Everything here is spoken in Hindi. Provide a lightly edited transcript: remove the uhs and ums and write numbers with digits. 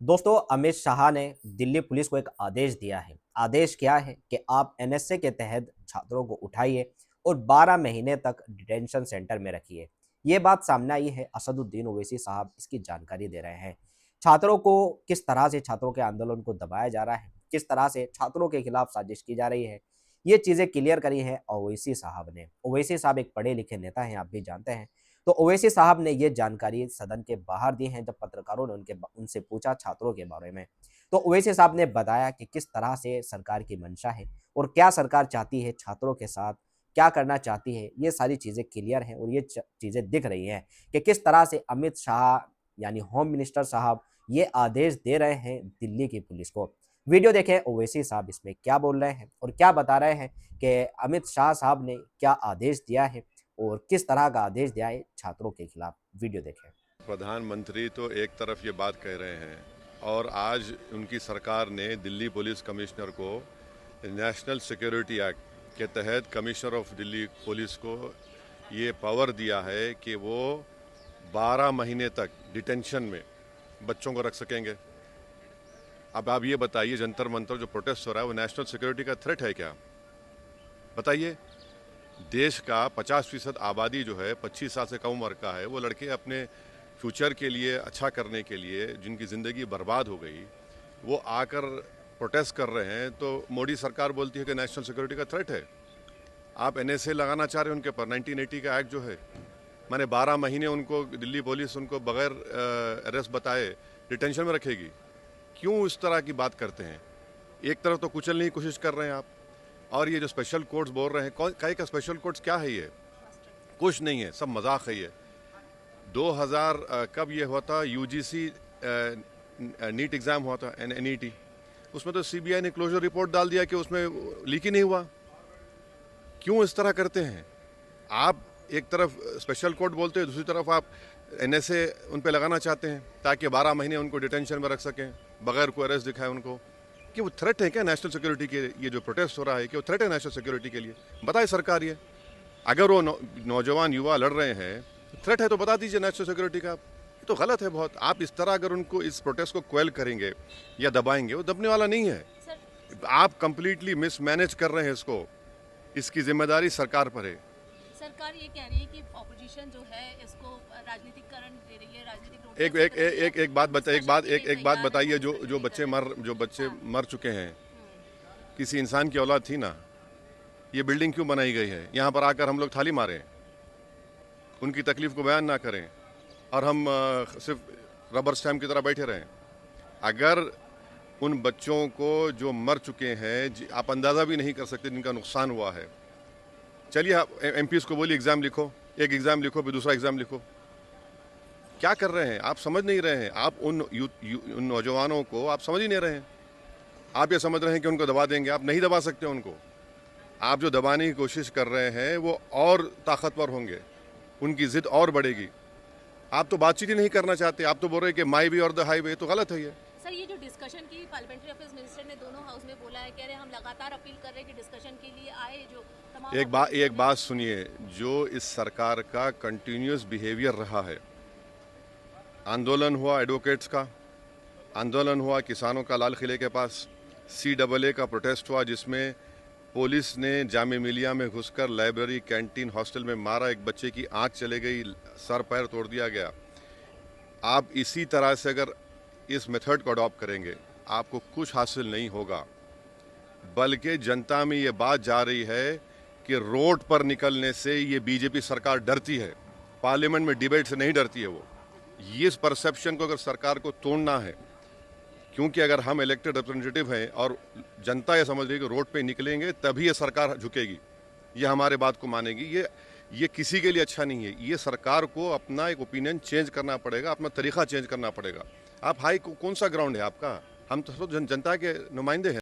दोस्तों, अमित शाह ने दिल्ली पुलिस को एक आदेश दिया है। आदेश क्या है कि आप एनएसए के तहत छात्रों को उठाइए और 12 महीने तक डिटेंशन सेंटर में रखिए। ये बात सामने आई है। असदुद्दीन ओवैसी साहब इसकी जानकारी दे रहे हैं। छात्रों को किस तरह से छात्रों के आंदोलन को दबाया जा रहा है, किस तरह से छात्रों के खिलाफ साजिश की जा रही है, ये चीज़ें क्लियर करी है ओवैसी साहब ने। ओवैसी साहब एक पढ़े लिखे नेता हैं, आप भी जानते हैं। तो ओवैसी साहब ने ये जानकारी सदन के बाहर दी है जब पत्रकारों ने उनसे पूछा छात्रों के बारे में। तो ओवैसी साहब ने बताया कि किस तरह से सरकार की मंशा है और क्या सरकार चाहती है छात्रों के साथ, क्या करना चाहती है। ये सारी चीज़ें क्लियर हैं और ये चीज़ें दिख रही हैं कि किस तरह से अमित शाह यानी होम मिनिस्टर साहब ये आदेश दे रहे हैं दिल्ली की पुलिस को। वीडियो देखें ओवैसी साहब इसमें क्या बोल रहे हैं और क्या बता रहे हैं कि अमित शाह साहब ने क्या आदेश दिया है और किस तरह का आदेश दिया है छात्रों के खिलाफ। वीडियो देखें। प्रधानमंत्री तो एक तरफ ये बात कह रहे हैं और आज उनकी सरकार ने दिल्ली पुलिस कमिश्नर को नेशनल सिक्योरिटी एक्ट के तहत कमिश्नर ऑफ दिल्ली पुलिस को ये पावर दिया है कि वो 12 महीने तक डिटेंशन में बच्चों को रख सकेंगे। अब आप ये बताइए, जंतर मंतर जो प्रोटेस्ट हो रहा है वो नेशनल सिक्योरिटी का थ्रेट है क्या? बताइए। देश का 50% आबादी जो है 25 साल से कम उम्र का है, वो लड़के अपने फ्यूचर के लिए अच्छा करने के लिए जिनकी ज़िंदगी बर्बाद हो गई, वो आकर प्रोटेस्ट कर रहे हैं तो मोदी सरकार बोलती है कि नेशनल सिक्योरिटी का थ्रेट है। आप एनएसए लगाना चाह रहे हैं उनके पर, 1980 का एक्ट जो है, माने 12 महीने उनको दिल्ली पुलिस उनको बगैर अरेस्ट बताए डिटेंशन में रखेगी। क्यों इस तरह की बात करते हैं? एक तरफ तो कुचलने की कोशिश कर रहे हैं आप, और ये जो स्पेशल कोर्ट्स बोल रहे हैं, कई का स्पेशल कोर्ट्स क्या है? ये कुछ नहीं है, सब मजाक है ये। 2000 कब ये हुआ था, यूजीसी नीट एग्ज़ाम हुआ था, एनईटी, उसमें तो सीबीआई ने क्लोजर रिपोर्ट डाल दिया कि उसमें लीक ही नहीं हुआ। क्यों इस तरह करते हैं आप? एक तरफ स्पेशल कोर्ट बोलते हैं, दूसरी तरफ आप एनएसए उन पे लगाना चाहते हैं ताकि 12 महीने उनको डिटेंशन में रख सकें बगैर कोई अरेस्ट दिखाए उनको। कि वो थ्रेट है क्या नेशनल सिक्योरिटी के? ये जो प्रोटेस्ट हो रहा है कि वो थ्रेट है नेशनल सिक्योरिटी के लिए? बताए सरकार ये। अगर वो नौजवान युवा लड़ रहे हैं, थ्रेट है तो बता दीजिए नेशनल सिक्योरिटी का। ये तो गलत है बहुत। आप इस तरह अगर उनको इस प्रोटेस्ट को क्वेल करेंगे या दबाएंगे, वो दबने वाला नहीं है। आप कंप्लीटली मिसमैनेज कर रहे हैं इसको। इसकी जिम्मेदारी सरकार पर है। सरकार ये कह रही है कि ऑपोजिशन जो है इसको राजनीतिकरण दे रही है, राजनीतिक एक बात बताइए, जो बच्चे मर चुके हैं, किसी इंसान की औलाद थी ना? ये बिल्डिंग क्यों बनाई गई है? यहाँ पर आकर हम लोग थाली मारें, उनकी तकलीफ को बयान ना करें और हम सिर्फ रबर स्टैम्प की तरह बैठे रहें? अगर उन बच्चों को जो मर चुके हैं, आप अंदाज़ा भी नहीं कर सकते जिनका नुकसान हुआ है। चलिए आप एमपीज़ को बोलिए एग्ज़ाम लिखो, एक एग्ज़ाम लिखो फिर दूसरा एग्ज़ाम लिखो। क्या कर रहे हैं आप? समझ नहीं रहे हैं आप। उन नौजवानों को आप समझ ही नहीं रहे हैं। आप ये समझ रहे हैं कि उनको दबा देंगे। आप नहीं दबा सकते उनको। आप जो दबाने की कोशिश कर रहे हैं वो और ताकतवर होंगे, उनकी ज़िद और बढ़ेगी। आप तो बातचीत ही नहीं करना चाहते। आप तो बोल रहे हैं कि माई वे और द हाईवे। तो गलत है ये। सर, ये जो डिस्कशन की पार्लियामेंट्री अफेयर्स मिनिस्टर ने दोनों हाउस में बोला है, कह रहे हैं हम लगातार अपील कर रहे हैं कि डिस्कशन के लिए आए। जो तमाम एक बात सुनिए, जो इस सरकार का कंटिन्यूस बिहेवियर रहा है, आंदोलन हुआ एडवोकेट्स का, आंदोलन हुआ किसानों का लाल किले के पास, CAA का प्रोटेस्ट हुआ जिसमें पुलिस ने जामे मिलिया में घुसकर लाइब्रेरी, कैंटीन, हॉस्टल में मारा, एक बच्चे की आंख चले गई, सर पैर तोड़ दिया गया। आप इसी तरह से अगर इस मेथड को अडॉप्ट करेंगे, आपको कुछ हासिल नहीं होगा। बल्कि जनता में ये बात जा रही है कि रोड पर निकलने से ये बीजेपी सरकार डरती है, पार्लियामेंट में डिबेट से नहीं डरती है वो। ये इस परसेप्शन को अगर सरकार को तोड़ना है, क्योंकि अगर हम इलेक्टेड रिप्रेजेंटेटिव हैं और जनता ये समझ रही है कि रोड पे निकलेंगे तभी ये सरकार झुकेगी, ये हमारे बात को मानेगी, ये किसी के लिए अच्छा नहीं है। ये सरकार को अपना एक ओपिनियन चेंज करना पड़ेगा, अपना तरीका चेंज करना पड़ेगा। आप कौन सा ग्राउंड है आपका? हम तो जनता के नुमाइंदे हैं।